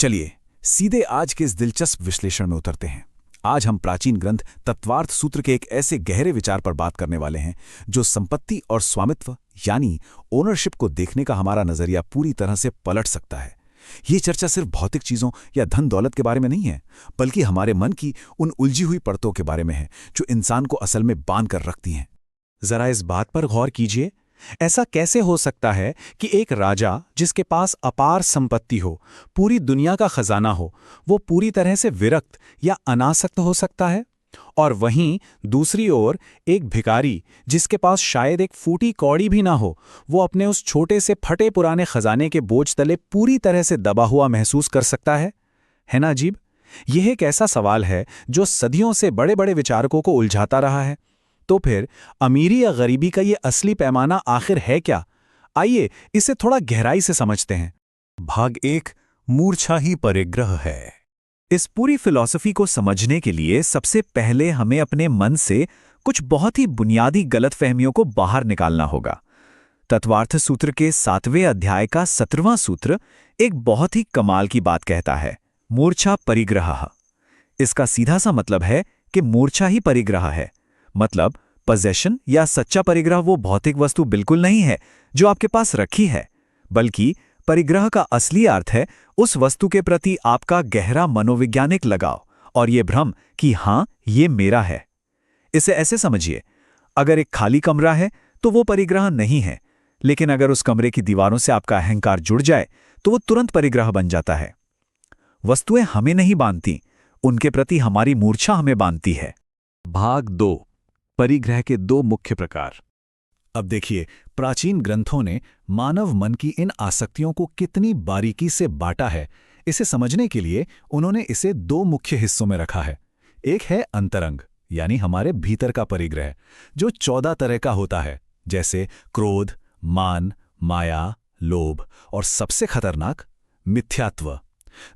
चलिए सीधे आज के इस दिलचस्प विश्लेषण में उतरते हैं। आज हम प्राचीन ग्रंथ तत्वार्थ सूत्र के एक ऐसे गहरे विचार पर बात करने वाले हैं जो संपत्ति और स्वामित्व यानी ओनरशिप को देखने का हमारा नजरिया पूरी तरह से पलट सकता है। ये चर्चा सिर्फ भौतिक चीजों या धन दौलत के बारे में नहीं है, बल्कि हमारे मन की उन उलझी हुई परतों के बारे में है जो इंसान को असल में बांध कर रखती हैं। जरा इस बात पर गौर कीजिए, ऐसा कैसे हो सकता है कि एक राजा जिसके पास अपार संपत्ति हो, पूरी दुनिया का खजाना हो, वो पूरी तरह से विरक्त या अनासक्त हो सकता है, और वहीं दूसरी ओर एक भिखारी जिसके पास शायद एक फूटी कौड़ी भी ना हो, वो अपने उस छोटे से फटे पुराने खजाने के बोझ तले पूरी तरह से दबा हुआ महसूस कर सकता है ना अजीब? यह एक ऐसा सवाल है जो सदियों से बड़े बड़े विचारकों को उलझाता रहा है। तो फिर अमीरी या गरीबी का ये असली पैमाना आखिर है क्या? आइए इसे थोड़ा गहराई से समझते हैं। भाग 1 मूर्छा ही परिग्रह है। इस पूरी फिलॉसफी को समझने के लिए सबसे पहले हमें अपने मन से कुछ बहुत ही बुनियादी गलतफहमियों को बाहर निकालना होगा। तत्वार्थ सूत्र के 7वें अध्याय का 17वां सूत्र एक बहुत ही कमाल की बात कहता है, मूर्छा परिग्रह। इसका सीधा सा मतलब है कि मूर्छा ही परिग्रह है। मतलब पोजेशन या सच्चा परिग्रह वो भौतिक वस्तु बिल्कुल नहीं है जो आपके पास रखी है, बल्कि परिग्रह का असली अर्थ है उस वस्तु के प्रति आपका गहरा मनोवैज्ञानिक लगाव और ये भ्रम कि हां ये मेरा है। इसे ऐसे समझिए, अगर एक खाली कमरा है तो वो परिग्रह नहीं है, लेकिन अगर उस कमरे की दीवारों से आपका अहंकार जुड़ जाए तो वो तुरंत परिग्रह बन जाता है। वस्तुएं हमें नहीं बांधती, उनके प्रति हमारी मूर्छा हमें बांधती है। भाग 2 परिग्रह के 2 मुख्य प्रकार। अब देखिए, प्राचीन ग्रंथों ने मानव मन की इन आसक्तियों को कितनी बारीकी से बांटा है। इसे समझने के लिए उन्होंने इसे 2 मुख्य हिस्सों में रखा है। एक है अंतरंग यानी हमारे भीतर का परिग्रह, जो 14 तरह का होता है, जैसे क्रोध, मान, माया, लोभ और सबसे खतरनाक मिथ्यात्व।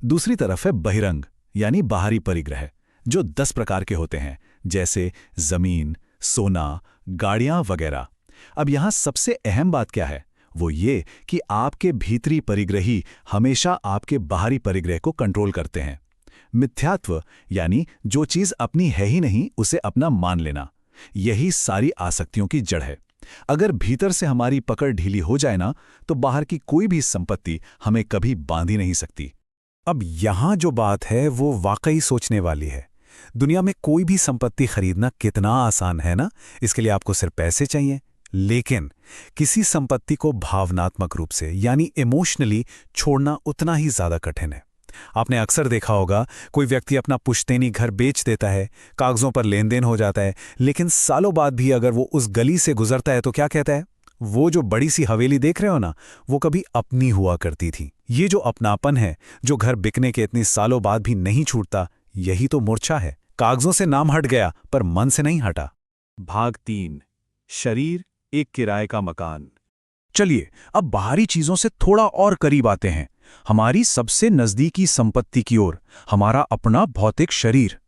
दूसरी तरफ है बहिरंग यानी बाहरी परिग्रह, जो 10 प्रकार के होते हैं, जैसे जमीन, सोना, गाड़ियां वगैरह। अब यहां सबसे अहम बात क्या है? वो ये कि आपके भीतरी परिग्रही हमेशा आपके बाहरी परिग्रह को कंट्रोल करते हैं। मिथ्यात्व यानी जो चीज अपनी है ही नहीं उसे अपना मान लेना, यही सारी आसक्तियों की जड़ है। अगर भीतर से हमारी पकड़ ढीली हो जाए ना, तो बाहर की कोई भी संपत्ति हमें कभी बांध ही नहीं सकती। अब यहां जो बात है वो वाकई सोचने वाली है। दुनिया में कोई भी संपत्ति खरीदना कितना आसान है ना? इसके लिए आपको सिर्फ पैसे चाहिए। लेकिन किसी संपत्ति को भावनात्मक रूप से यानी इमोशनली छोड़ना उतना ही ज्यादा कठिन है। आपने अक्सर देखा होगा, कोई व्यक्ति अपना पुश्तैनी घर बेच देता है, कागजों पर लेन देन हो जाता है, लेकिन सालों बाद भी अगर वो उस गली से गुजरता है तो क्या कहता है? वो जो बड़ी सी हवेली देख रहे हो ना, वो कभी अपनी हुआ करती थी। ये जो अपनापन है, जो घर बिकने के इतने सालों बाद भी नहीं छूटता, यही तो मूर्छा है। कागजों से नाम हट गया पर मन से नहीं हटा। भाग 3 शरीर एक किराए का मकान। चलिए अब बाहरी चीजों से थोड़ा और करीब आते हैं, हमारी सबसे नजदीकी संपत्ति की ओर, हमारा अपना भौतिक शरीर।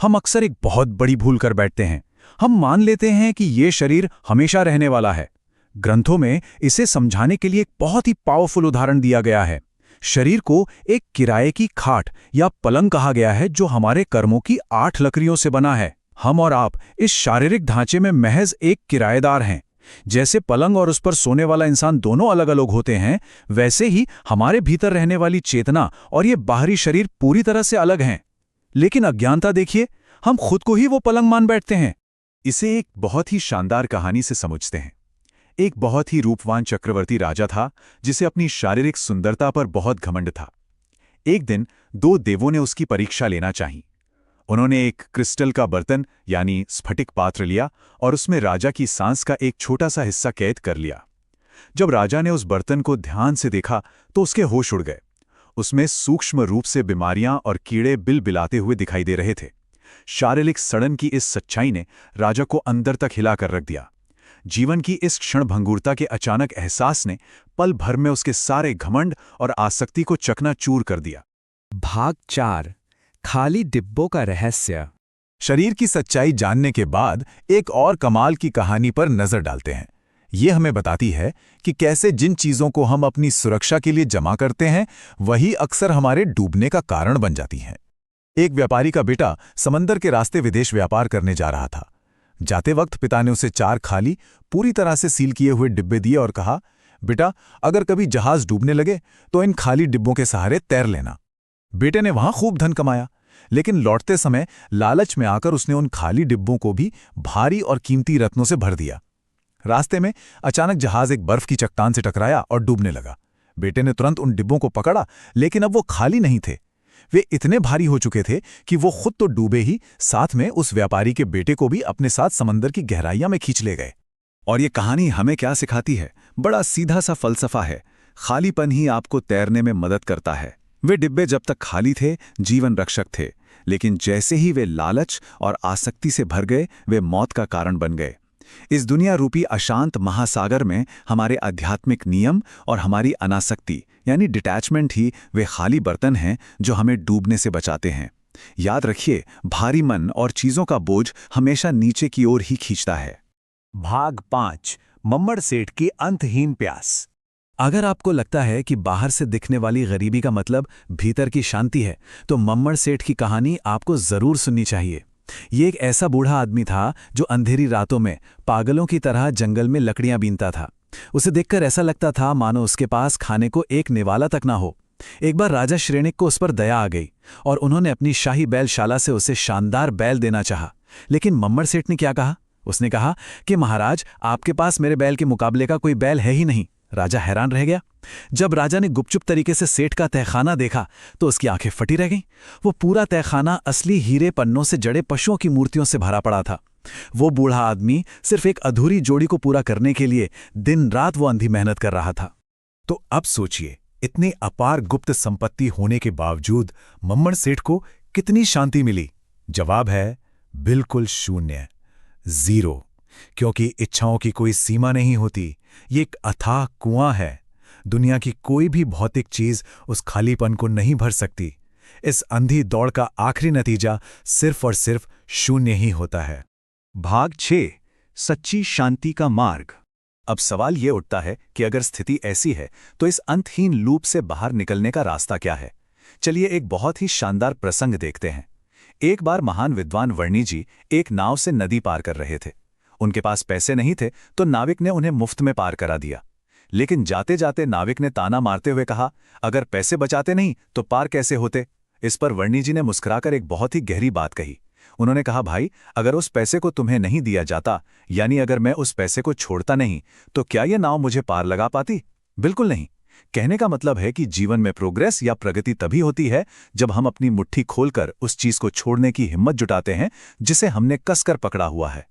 हम अक्सर एक बहुत बड़ी भूल कर बैठते हैं। हम मान लेते हैं कि ये शरीर हमेशा रहने वाला है। ग्रंथों में इसे समझाने के लिए एक बहुत ही पावरफुल उदाहरण दिया गया है। शरीर को एक किराए की खाट या पलंग कहा गया है, जो हमारे कर्मों की 8 लकड़ियों से बना है। हम और आप इस शारीरिक ढांचे में महज एक किराएदार हैं। जैसे पलंग और उस पर सोने वाला इंसान दोनों अलग अलग होते हैं, वैसे ही हमारे भीतर रहने वाली चेतना और ये बाहरी शरीर पूरी तरह से अलग हैं। लेकिन अज्ञानता देखिए, हम खुद को ही वो पलंग मान बैठते हैं। इसे एक बहुत ही शानदार कहानी से समझते हैं। एक बहुत ही रूपवान चक्रवर्ती राजा था जिसे अपनी शारीरिक सुंदरता पर बहुत घमंड था। एक दिन 2 देवों ने उसकी परीक्षा लेना चाही। उन्होंने एक क्रिस्टल का बर्तन यानी स्फटिक पात्र लिया और उसमें राजा की सांस का एक छोटा सा हिस्सा कैद कर लिया। जब राजा ने उस बर्तन को ध्यान से देखा तो उसके होश उड़ गए। उसमें सूक्ष्म रूप से बीमारियां और कीड़े बिलबिलाते हुए दिखाई दे रहे थे। शारीरिक सड़न की इस सच्चाई ने राजा को अंदर तक हिला कर रख दिया। जीवन की इस क्षणभंगुरता के अचानक एहसास ने पल भर में उसके सारे घमंड और आसक्ति को चकनाचूर कर दिया। भाग 4 खाली डिब्बों का रहस्य। शरीर की सच्चाई जानने के बाद एक और कमाल की कहानी पर नजर डालते हैं। ये हमें बताती है कि कैसे जिन चीज़ों को हम अपनी सुरक्षा के लिए जमा करते हैं वही अक्सर हमारे डूबने का कारण बन जाती हैं। एक व्यापारी का बेटा समंदर के रास्ते विदेश व्यापार करने जा रहा था। जाते वक्त पिता ने उसे 4 खाली, पूरी तरह से सील किए हुए डिब्बे दिए और कहा, बेटा, अगर कभी जहाज डूबने लगे तो इन खाली डिब्बों के सहारे तैर लेना। बेटे ने वहां खूब धन कमाया, लेकिन लौटते समय लालच में आकर उसने उन खाली डिब्बों को भी भारी और कीमती रत्नों से भर दिया। रास्ते में अचानक जहाज एक बर्फ की चट्टान से टकराया और डूबने लगा। बेटे ने तुरंत उन डिब्बों को पकड़ा, लेकिन अब वो खाली नहीं थे। वे इतने भारी हो चुके थे कि वो खुद तो डूबे ही, साथ में उस व्यापारी के बेटे को भी अपने साथ समंदर की गहराइयां में खींच ले गए। और ये कहानी हमें क्या सिखाती है? बड़ा सीधा सा फलसफा है। खालीपन ही आपको तैरने में मदद करता है। वे डिब्बे जब तक खाली थे, जीवन रक्षक थे, लेकिन जैसे ही वे लालच और आसक्ति से भर गए, वे मौत का कारण बन गए। इस दुनिया रूपी अशांत महासागर में हमारे आध्यात्मिक नियम और हमारी अनासक्ति यानी डिटैचमेंट ही वे खाली बर्तन हैं जो हमें डूबने से बचाते हैं। याद रखिए, भारी मन और चीजों का बोझ हमेशा नीचे की ओर ही खींचता है। भाग 5 मम्मड़ सेठ की अंतहीन प्यास। अगर आपको लगता है कि बाहर से दिखने वाली गरीबी का मतलब भीतर की शांति है, तो मम्मड़ सेठ की कहानी आपको जरूर सुननी चाहिए। ये एक ऐसा बूढ़ा आदमी था जो अंधेरी रातों में पागलों की तरह जंगल में लकड़ियां बीनता था। उसे देखकर ऐसा लगता था मानो उसके पास खाने को एक निवाला तक ना हो। एक बार राजा श्रेणिक को उस पर दया आ गई और उन्होंने अपनी शाही बैलशाला से उसे शानदार बैल देना चाहा। लेकिन मम्मड़ सेठ ने क्या कहा? उसने कहा कि महाराज, आपके पास मेरे बैल के मुकाबले का कोई बैल है ही नहीं। राजा हैरान रह गया। जब राजा ने गुपचुप तरीके से सेठ का तहखाना देखा तो उसकी आंखें फटी रह गईं। वो पूरा तहखाना असली हीरे पन्नों से जड़े पशुओं की मूर्तियों से भरा पड़ा था। वो बूढ़ा आदमी सिर्फ एक अधूरी जोड़ी को पूरा करने के लिए दिन रात वो अंधी मेहनत कर रहा था। तो अब सोचिए, इतनी अपार गुप्त संपत्ति होने के बावजूद मम्मड़ सेठ को कितनी शांति मिली? जवाब है बिल्कुल शून्य, 0। क्योंकि इच्छाओं की कोई सीमा नहीं होती। ये एक अथाह कुआं है। दुनिया की कोई भी भौतिक चीज उस खालीपन को नहीं भर सकती। इस अंधी दौड़ का आखिरी नतीजा सिर्फ और सिर्फ शून्य ही होता है। भाग 6 सच्ची शांति का मार्ग। अब सवाल ये उठता है कि अगर स्थिति ऐसी है तो इस अंतहीन लूप से बाहर निकलने का रास्ता क्या है? चलिए एक बहुत ही शानदार प्रसंग देखते हैं। एक बार महान विद्वान वर्णी जी एक नाव से नदी पार कर रहे थे। उनके पास पैसे नहीं थे तो नाविक ने उन्हें मुफ्त में पार करा दिया। लेकिन जाते जाते नाविक ने ताना मारते हुए कहा, अगर पैसे बचाते नहीं तो पार कैसे होते? इस पर वर्णी जी ने मुस्कुराकर एक बहुत ही गहरी बात कही। उन्होंने कहा, भाई, अगर उस पैसे को तुम्हें नहीं दिया जाता, यानी अगर मैं उस पैसे को छोड़ता नहीं, तो क्या यह नाव मुझे पार लगा पाती? बिल्कुल नहीं। कहने का मतलब है कि जीवन में प्रोग्रेस या प्रगति तभी होती है जब हम अपनी मुट्ठी खोलकर उस चीज को छोड़ने की हिम्मत जुटाते हैं जिसे हमने कसकर पकड़ा हुआ है।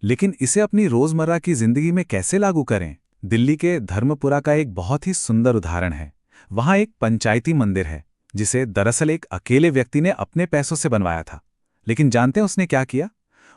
लेकिन इसे अपनी रोजमर्रा की जिंदगी में कैसे लागू करें? दिल्ली के धर्मपुरा का एक बहुत ही सुंदर उदाहरण है। वहां एक पंचायती मंदिर है जिसे दरअसल एक अकेले व्यक्ति ने अपने पैसों से बनवाया था। लेकिन जानते हैं उसने क्या किया?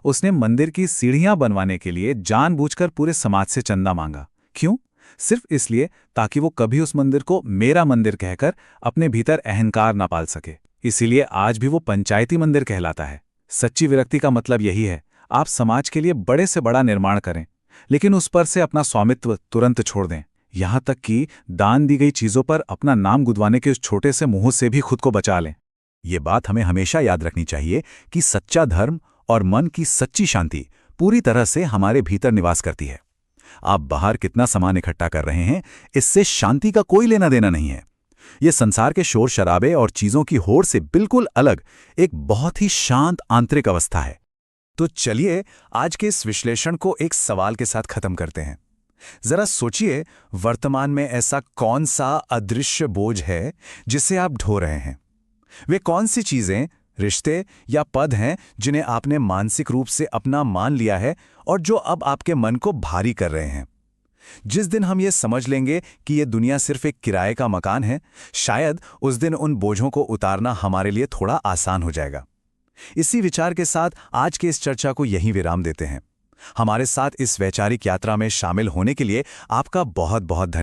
उसने मंदिर की सीढ़ियां बनवाने के लिए जानबूझकर पूरे समाज से चंदा मांगा। क्यों? सिर्फ इसलिए ताकि वो कभी उस मंदिर को मेरा मंदिर कहकर अपने भीतर अहंकार ना पाल सके। इसीलिए आज भी वो पंचायती मंदिर कहलाता है। सच्ची विरक्ति का मतलब यही है, आप समाज के लिए बड़े से बड़ा निर्माण करें, लेकिन उस पर से अपना स्वामित्व तुरंत छोड़ दें। यहां तक कि दान दी गई चीजों पर अपना नाम गुदवाने के उस छोटे से मुंह से भी खुद को बचा लें। ये बात हमें हमेशा याद रखनी चाहिए कि सच्चा धर्म और मन की सच्ची शांति पूरी तरह से हमारे भीतर निवास करती है। आप बाहर कितना सामान इकट्ठा कर रहे हैं, इससे शांति का कोई लेना देना नहीं है। ये संसार के शोर शराबे और चीजों की होड़ से बिल्कुल अलग एक बहुत ही शांत आंतरिक अवस्था है। तो चलिए आज के इस विश्लेषण को एक सवाल के साथ खत्म करते हैं। जरा सोचिए, वर्तमान में ऐसा कौन सा अदृश्य बोझ है जिसे आप ढो रहे हैं? वे कौन सी चीजें, रिश्ते या पद हैं जिन्हें आपने मानसिक रूप से अपना मान लिया है और जो अब आपके मन को भारी कर रहे हैं? जिस दिन हम ये समझ लेंगे कि ये दुनिया सिर्फ एक किराए का मकान है, शायद उस दिन उन बोझों को उतारना हमारे लिए थोड़ा आसान हो जाएगा। इसी विचार के साथ आज के इस चर्चा को यहीं विराम देते हैं। हमारे साथ इस वैचारिक यात्रा में शामिल होने के लिए आपका बहुत बहुत धन्यवाद।